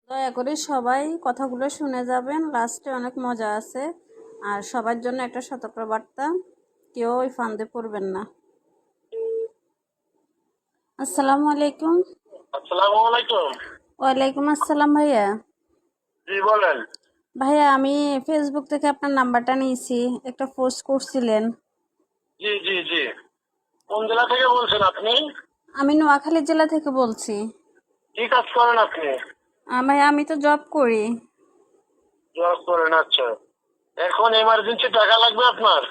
দয়া করে সবাই কথাগুলো শুনে যাবেন, লাস্টে অনেক মজা আছে। আর সবার জন্য একটা সতর্কবার্তা, কেউ ওই ফান্দে পড়বেন না। আসসালামু আলাইকুম। আসসালামু আলাইকুম। ওয়ালাইকুম আসসালাম ভাইয়া। জি বলেন। ভাইয়া আমি ফেসবুক থেকে আপনার নাম্বারটা নিয়েছি, একটা পোস্ট করছিলেন। জি জি জি, কোন জেলা থেকে বলছেন আপনি? আমি নোয়াখালী জেলা থেকে বলছি। কি কাজ করেন আপনি? ভাইয়া আমি তো জব করি। জব করেন, আচ্ছা। এখন এমার্জেন্সি টাকা লাগবে আপনার?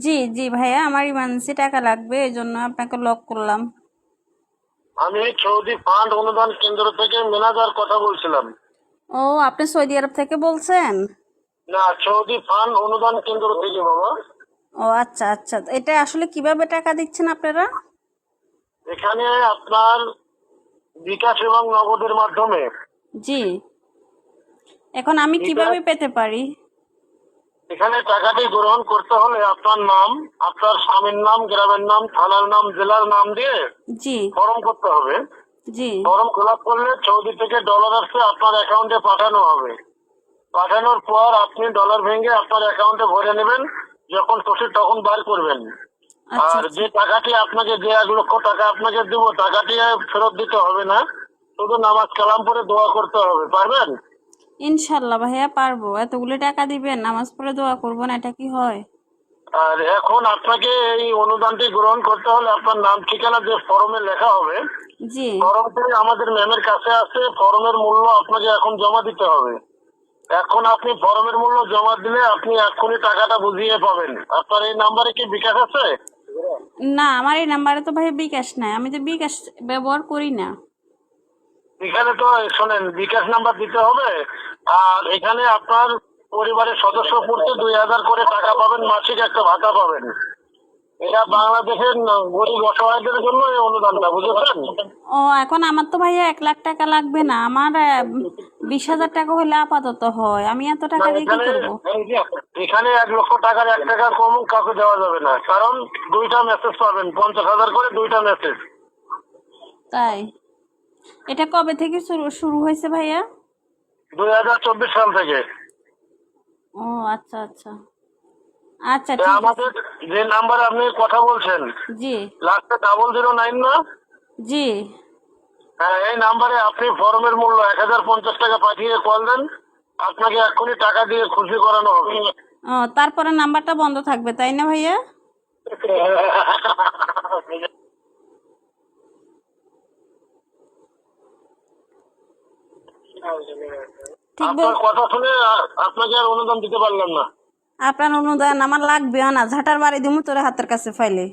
জি জি ভাইয়া, আমার ইমার্জেন্সি টাকা লাগবে, এই জন্য আপনাকে লক করলাম। আমি সৌদি ফান্ড অনুদান কেন্দ্র থেকে ম্যানেজার কথা বলছিলাম। ও, আপনি সৌদি আরব থেকে বলছেন? না, সৌদি ফান্ড অনুদান কেন্দ্র থেকে বাবা। ও আচ্ছা আচ্ছা, এটা আসলে কিভাবে টাকা দিচ্ছেন আপনারা? এখানে আপনার বিকাশ এবং নগদের মাধ্যমে। জি, এখন আমি কিভাবে পেতে পারি? এখানে টাকাটি গ্রহণ করতে হলে আপনার নাম, আপনার স্বামীর নাম, গ্রামের নাম, থানার নাম, জেলার নাম দিয়ে জি ফর্ম করতে হবে। জি ফর্ম ফিল আপ করলে সৌদি থেকে ডলার আসছে আপনার অ্যাকাউন্টে পাঠানো হবে। পাঠানোর পর আপনি ডলার ভেঙে আপনার অ্যাকাউন্টে ভরে নেবেন। যখন খুশি তখন বার করবেন। আচ্ছা আর আচ্ছা। যে টাকাটি আপনাকে, যে 1 লক্ষ টাকা আপনাকে দিব, টাকাটি ফেরত দিতে হবে না। শুধু নামাজ কালাম পরে দোয়া করতে হবে। পারবেন? ইনশাল্লাহ ভাইয়া পারবো। এতগুলো টাকা দিবেন, নামাজ পড়ে দোয়া করবো না, এটা কি হয়? আর এখন আপনাকে এই অনুদানটি গ্রহণ করতে হলে আপনার নাম ঠিকানা যে ফর্মে লেখা হবে, জি ফর্মটি আমাদের ম্যামের কাছে আছে। ফর্মের মূল্য আপনাকে এখন জমা দিতে হবে। এখন আপনি ফর্মের মূল্য জমা দিলে আপনি এক্ষুনি টাকাটা বুঝিয়ে পাবেন। আপনার এই নাম্বারে কি বিকাশ আছে? না, আমার এই নাম্বারে তো ভাইয়া বিকাশ নাই, আমি তো বিকাশ ব্যবহার করি না। এখানে তো শোনেন, বিকাশ নাম্বার দিতে হবে। আর এখানে আপনার পরিবারের সদস্য পড়তে 2000 করে টাকা পাবেন, মাসিক একটা ভাতা পাবেন। এটা বাংলাদেশের গরিব অসহায়দের জন্য এই অনুদানটা, বুঝেছেন? ও, এখন আমার তো ভাইয়া 1 লাখ টাকা লাগবে না, আমার 20,000 টাকা হলে আপাতত হয়। আমি এত না, টাকা দিয়ে কি এখানে করবো? এখানে 1 লক্ষ টাকার 1 টাকা কম কাউকে দেওয়া যাবে না, কারণ 2টা মেসেজ পাবেন, 50,000 করে 2টা মেসেজ। তাই? এটা কবে থেকে শুরু শুরু হয়েছে ভাইয়া? 2024 সাল থেকে। ও আচ্ছা আচ্ছা। আচ্ছা ঠিক আছে। আমাদের যে নাম্বারে আপনি কথা বলছেন, জি লাস্টে 009 না? জি। হ্যাঁ, এই নাম্বারে আপনি ফর্মের মূল্য 1050 টাকা পাঠিয়ে কল দেন। আপনাকে এক্ষুনি টাকা দিয়ে খুশি করানো হবে। ও, তারপরে নাম্বারটা বন্ধ থাকবে তাই না ভাইয়া? ঠিক বল। আপনার কথা শুনে আপনাকে আর অনুদান দিতে পারলাম না। আপনার অনুদান আমার লাগবেও না, ঝাঁটার বাড়ি দিমু তোর হাতের কাছে ফাইলে।